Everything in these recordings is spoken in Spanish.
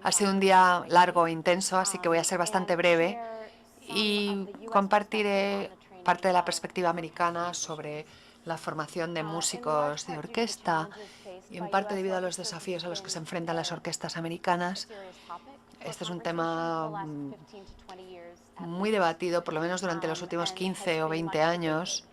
Ha sido un día largo e intenso, así que voy a ser bastante breve y compartiré parte de la perspectiva americana sobre la formación de músicos de orquesta y en parte debido a los desafíos a los que se enfrentan las orquestas americanas. Este es un tema muy debatido, por lo menos durante los últimos 15 o 20 años.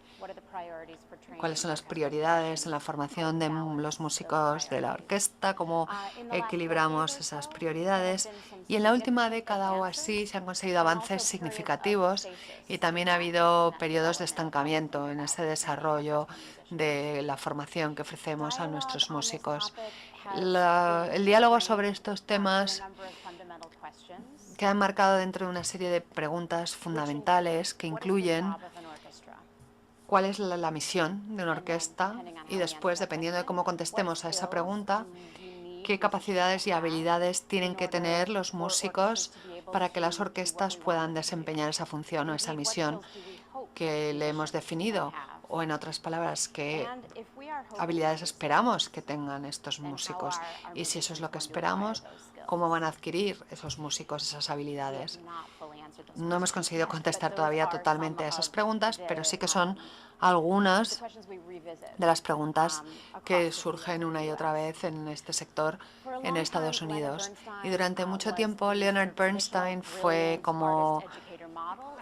¿Cuáles son las prioridades en la formación de los músicos de la orquesta? ¿Cómo equilibramos esas prioridades? Y en la última década o así se han conseguido avances significativos y también ha habido periodos de estancamiento en ese desarrollo de la formación que ofrecemos a nuestros músicos. El diálogo sobre estos temas queda enmarcado dentro de una serie de preguntas fundamentales que incluyen cuál es la misión de una orquesta y después, dependiendo de cómo contestemos a esa pregunta, qué capacidades y habilidades tienen que tener los músicos para que las orquestas puedan desempeñar esa función o esa misión que le hemos definido, o en otras palabras, qué habilidades esperamos que tengan estos músicos y si eso es lo que esperamos, cómo van a adquirir esos músicos esas habilidades. No hemos conseguido contestar todavía totalmente a esas preguntas, pero sí que son algunas de las preguntas que surgen una y otra vez en este sector en Estados Unidos. Y durante mucho tiempo Leonard Bernstein fue como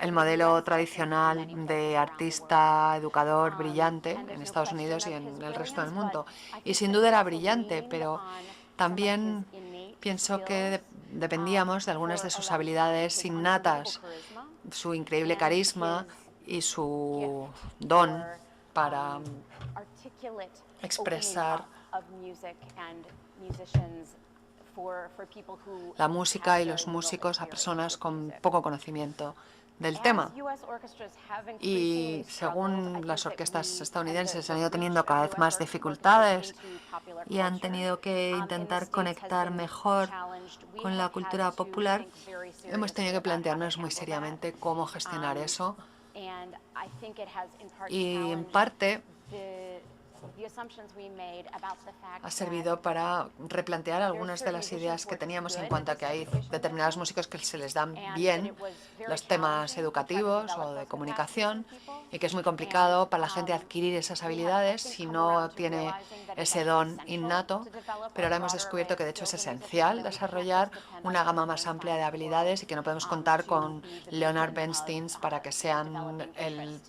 el modelo tradicional de artista, educador brillante en Estados Unidos y en el resto del mundo. Y sin duda era brillante, pero también pienso que dependíamos de algunas de sus habilidades innatas, su increíble carisma y su don para expresar la música y los músicos a personas con poco conocimiento del tema. Y según las orquestas estadounidenses han ido teniendo cada vez más dificultades y han tenido que intentar conectar mejor con la cultura popular, hemos tenido que plantearnos muy seriamente cómo gestionar eso. Y en parte ha servido para replantear algunas de las ideas que teníamos en cuanto a que hay determinados músicos que se les dan bien los temas educativos o de comunicación y que es muy complicado para la gente adquirir esas habilidades si no tiene ese don innato, pero ahora hemos descubierto que de hecho es esencial desarrollar una gama más amplia de habilidades y que no podemos contar con Leonard Bernstein para que sean el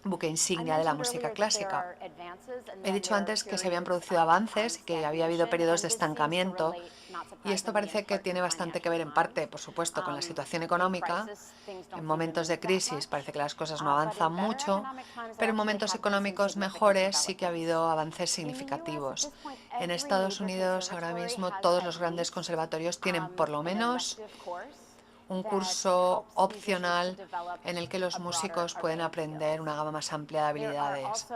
buque insignia de la música clásica. He dicho antes que se habían producido avances y que había habido periodos de estancamiento y esto parece que tiene bastante que ver en parte, por supuesto, con la situación económica. En momentos de crisis parece que las cosas no avanzan mucho, pero en momentos económicos mejores sí que ha habido avances significativos. En Estados Unidos ahora mismo todos los grandes conservatorios tienen por lo menos un curso opcional en el que los músicos pueden aprender una gama más amplia de habilidades.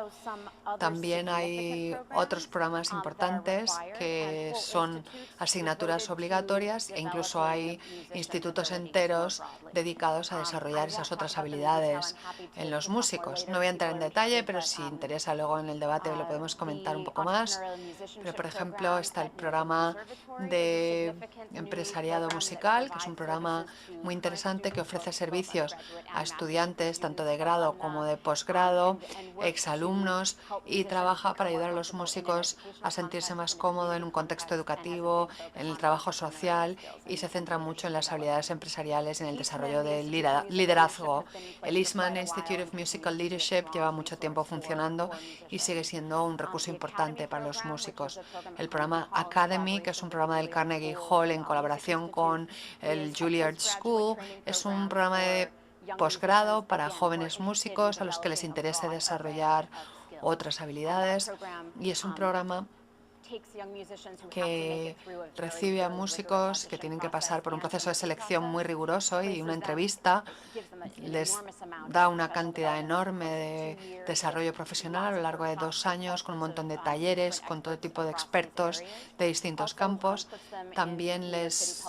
También hay otros programas importantes que son asignaturas obligatorias e incluso hay institutos enteros dedicados a desarrollar esas otras habilidades en los músicos. No voy a entrar en detalle, pero si interesa luego en el debate lo podemos comentar un poco más. Pero, por ejemplo, está el programa de empresariado musical, que es un programa muy interesante que ofrece servicios a estudiantes tanto de grado como de posgrado, exalumnos, y trabaja para ayudar a los músicos a sentirse más cómodos en un contexto educativo, en el trabajo social, y se centra mucho en las habilidades empresariales y en el desarrollo del liderazgo. El Eastman Institute of Musical Leadership lleva mucho tiempo funcionando y sigue siendo un recurso importante para los músicos. El programa Academy, que es un programa del Carnegie Hall en colaboración con el Juilliard School, es un programa de posgrado para jóvenes músicos a los que les interese desarrollar otras habilidades, y es un programa que recibe a músicos que tienen que pasar por un proceso de selección muy riguroso y una entrevista les da una cantidad enorme de desarrollo profesional a lo largo de 2 años, con un montón de talleres, con todo tipo de expertos de distintos campos. También les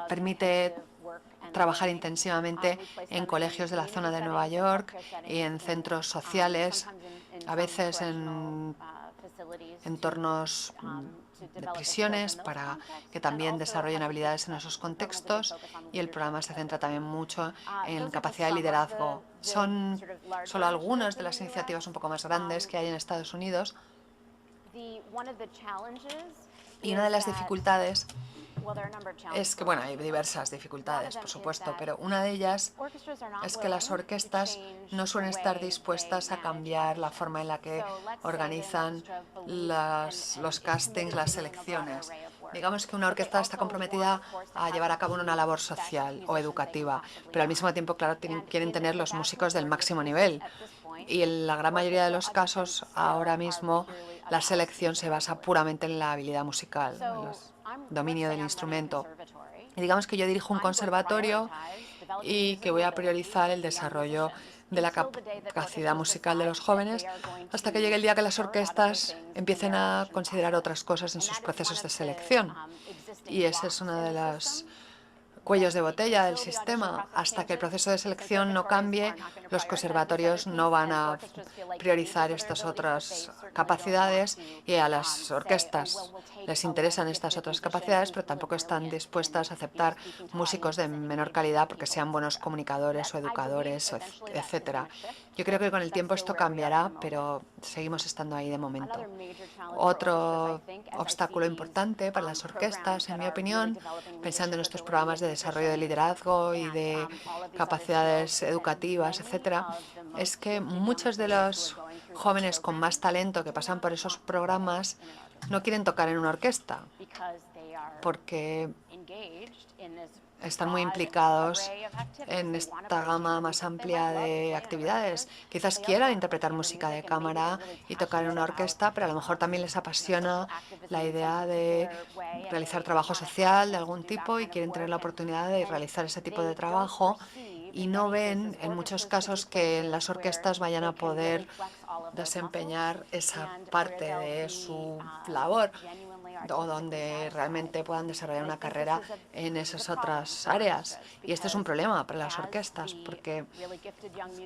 permite trabajar intensivamente en colegios de la zona de Nueva York y en centros sociales a veces en entornos de prisiones para que también desarrollen habilidades en esos contextos, y el programa se centra también mucho en capacidad de liderazgo. Son solo algunas de las iniciativas un poco más grandes que hay en Estados Unidos, y una de las dificultades es que, bueno, hay diversas dificultades, por supuesto, pero una de ellas es que las orquestas no suelen estar dispuestas a cambiar la forma en la que organizan los castings, las selecciones. Digamos que una orquesta está comprometida a llevar a cabo una labor social o educativa, pero al mismo tiempo, claro, quieren tener los músicos del máximo nivel. Y en la gran mayoría de los casos, ahora mismo, la selección se basa puramente en la habilidad musical, en el dominio del instrumento. Y digamos que yo dirijo un conservatorio y que voy a priorizar el desarrollo de la capacidad musical de los jóvenes hasta que llegue el día que las orquestas empiecen a considerar otras cosas en sus procesos de selección. Y ese es uno de los cuellos de botella del sistema. Hasta que el proceso de selección no cambie, los conservatorios no van a priorizar estas otras capacidades, y a las orquestas les interesan estas otras capacidades, pero tampoco están dispuestas a aceptar músicos de menor calidad porque sean buenos comunicadores o educadores, etcétera. Yo creo que con el tiempo esto cambiará, pero seguimos estando ahí de momento. Otro obstáculo importante para las orquestas, en mi opinión, pensando en estos programas de desarrollo de liderazgo y de capacidades educativas, etcétera, es que muchos de los jóvenes con más talento que pasan por esos programas no quieren tocar en una orquesta porque están muy implicados en esta gama más amplia de actividades. Quizás quieran interpretar música de cámara y tocar en una orquesta, pero a lo mejor también les apasiona la idea de realizar trabajo social de algún tipo y quieren tener la oportunidad de realizar ese tipo de trabajo, y no ven en muchos casos que en las orquestas vayan a poder desempeñar esa parte de su labor, o donde realmente puedan desarrollar una carrera en esas otras áreas. Y este es un problema para las orquestas, porque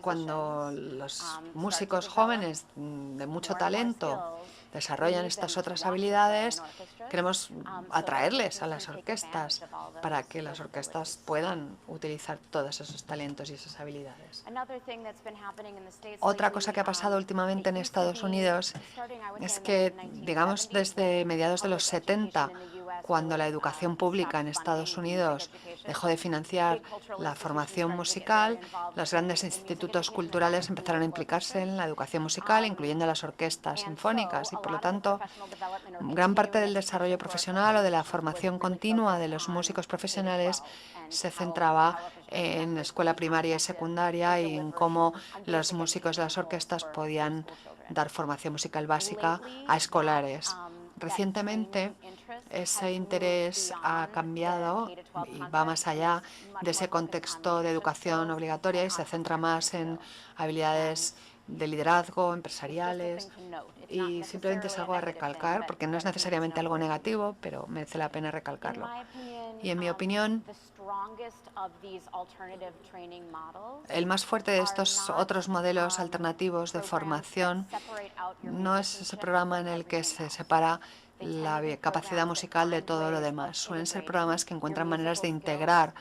cuando los músicos jóvenes de mucho talento desarrollan estas otras habilidades, queremos atraerles a las orquestas para que las orquestas puedan utilizar todos esos talentos y esas habilidades. Otra cosa que ha pasado últimamente en Estados Unidos es que, digamos, desde mediados de los 70, cuando la educación pública en Estados Unidos dejó de financiar la formación musical, los grandes institutos culturales empezaron a implicarse en la educación musical, incluyendo las orquestas sinfónicas, y por lo tanto, gran parte del desarrollo profesional o de la formación continua de los músicos profesionales se centraba en escuela primaria y secundaria y en cómo los músicos de las orquestas podían dar formación musical básica a escolares. Recientemente, ese interés ha cambiado y va más allá de ese contexto de educación obligatoria y se centra más en habilidades de liderazgo, empresariales, y simplemente es algo a recalcar porque no es necesariamente algo negativo, pero merece la pena recalcarlo. Y en mi opinión, el más fuerte de estos otros modelos alternativos de formación no es ese programa en el que se separa la capacidad musical de todo lo demás. Suelen ser programas que encuentran maneras de integrar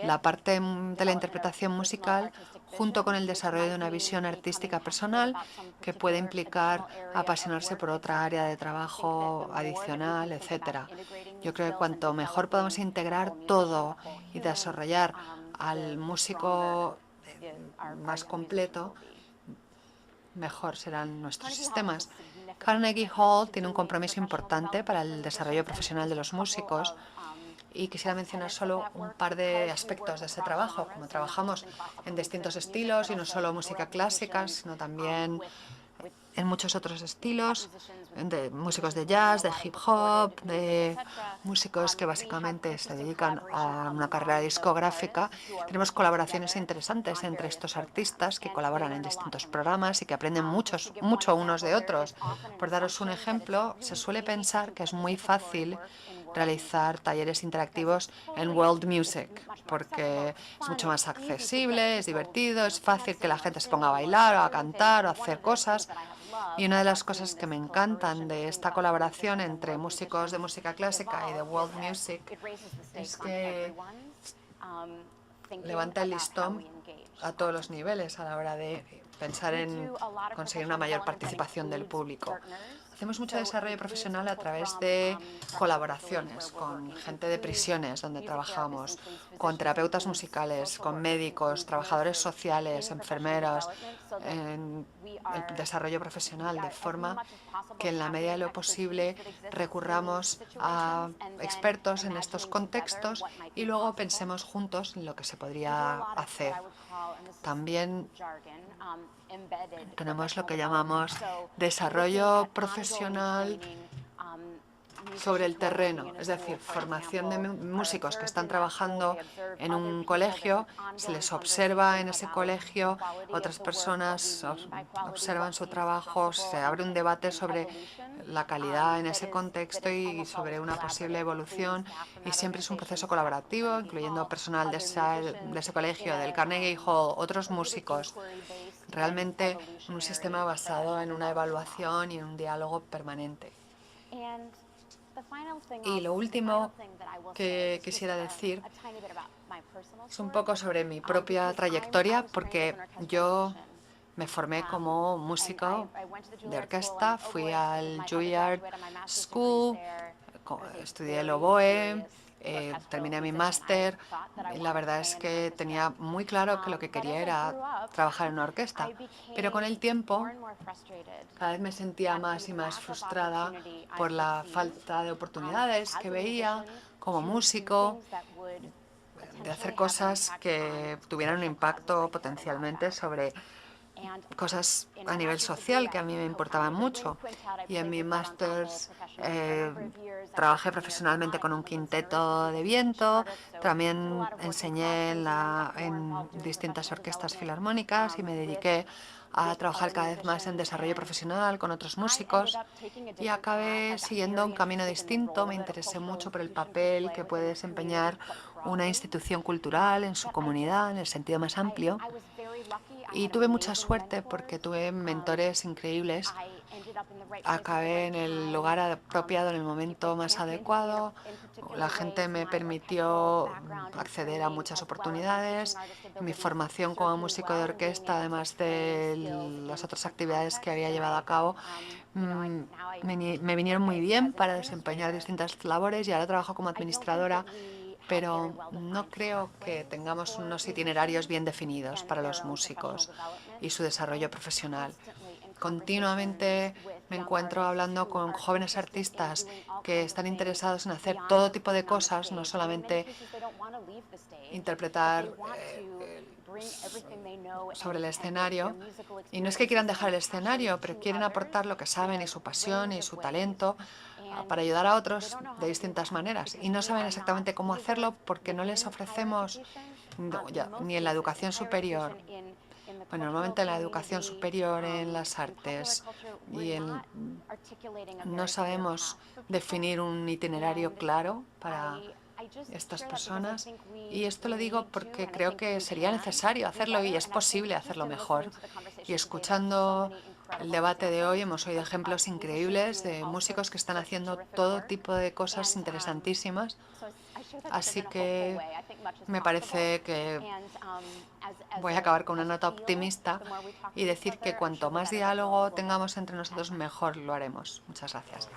la parte de la interpretación musical junto con el desarrollo de una visión artística personal que puede implicar apasionarse por otra área de trabajo adicional, etcétera. Yo creo que cuanto mejor podamos integrar todo y desarrollar al músico más completo, mejor serán nuestros sistemas. Carnegie Hall tiene un compromiso importante para el desarrollo profesional de los músicos, y quisiera mencionar solo un par de aspectos de ese trabajo, como trabajamos en distintos estilos y no solo música clásica, sino también en muchos otros estilos, de músicos de jazz, de hip hop, de músicos que básicamente se dedican a una carrera discográfica. Tenemos colaboraciones interesantes entre estos artistas que colaboran en distintos programas y que aprenden mucho unos de otros. Por daros un ejemplo, se suele pensar que es muy fácil realizar talleres interactivos en world music, porque es mucho más accesible, es divertido, es fácil que la gente se ponga a bailar o a cantar o a hacer cosas. Y una de las cosas que me encantan de esta colaboración entre músicos de música clásica y de world music es que levanta el listón a todos los niveles a la hora de pensar en conseguir una mayor participación del público. Hacemos mucho desarrollo profesional a través de colaboraciones con gente de prisiones donde trabajamos, con terapeutas musicales, con médicos, trabajadores sociales, enfermeras, en el desarrollo profesional, de forma que en la medida de lo posible recurramos a expertos en estos contextos y luego pensemos juntos en lo que se podría hacer. También tenemos lo que llamamos desarrollo profesional sobre el terreno, es decir, formación de músicos que están trabajando en un colegio, se les observa en ese colegio, otras personas observan su trabajo, se abre un debate sobre la calidad en ese contexto y sobre una posible evolución, y siempre es un proceso colaborativo, incluyendo personal de ese colegio, del Carnegie Hall, otros músicos, realmente un sistema basado en una evaluación y en un diálogo permanente. Y lo último que quisiera decir es un poco sobre mi propia trayectoria, porque yo me formé como músico de orquesta, fui al Juilliard School, estudié el oboe, terminé mi máster. La verdad es que tenía muy claro que lo que quería era trabajar en una orquesta, pero con el tiempo cada vez me sentía más y más frustrada por la falta de oportunidades que veía como músico, de hacer cosas que tuvieran un impacto potencialmente sobre cosas a nivel social que a mí me importaban mucho. Y en mi máster trabajé profesionalmente con un quinteto de viento, también enseñé en distintas orquestas filarmónicas y me dediqué a trabajar cada vez más en desarrollo profesional con otros músicos, y acabé siguiendo un camino distinto. Me interesé mucho por el papel que puede desempeñar una institución cultural en su comunidad, en el sentido más amplio. Y tuve mucha suerte porque tuve mentores increíbles. Acabé en el lugar apropiado, en el momento más adecuado. La gente me permitió acceder a muchas oportunidades. Mi formación como músico de orquesta, además de las otras actividades que había llevado a cabo, me vinieron muy bien para desempeñar distintas labores, y ahora trabajo como administradora, pero no creo que tengamos unos itinerarios bien definidos para los músicos y su desarrollo profesional. Continuamente me encuentro hablando con jóvenes artistas que están interesados en hacer todo tipo de cosas, no solamente interpretar sobre el escenario. Y no es que quieran dejar el escenario, pero quieren aportar lo que saben y su pasión y su talento para ayudar a otros de distintas maneras. Y no saben exactamente cómo hacerlo porque no les ofrecemos, ni en la educación superior, bueno, normalmente en la educación superior, en las artes, no sabemos definir un itinerario claro para estas personas. Y esto lo digo porque creo que sería necesario hacerlo y es posible hacerlo mejor. Y escuchando el debate de hoy hemos oído ejemplos increíbles de músicos que están haciendo todo tipo de cosas interesantísimas. Así que me parece que voy a acabar con una nota optimista y decir que cuanto más diálogo tengamos entre nosotros, mejor lo haremos. Muchas gracias.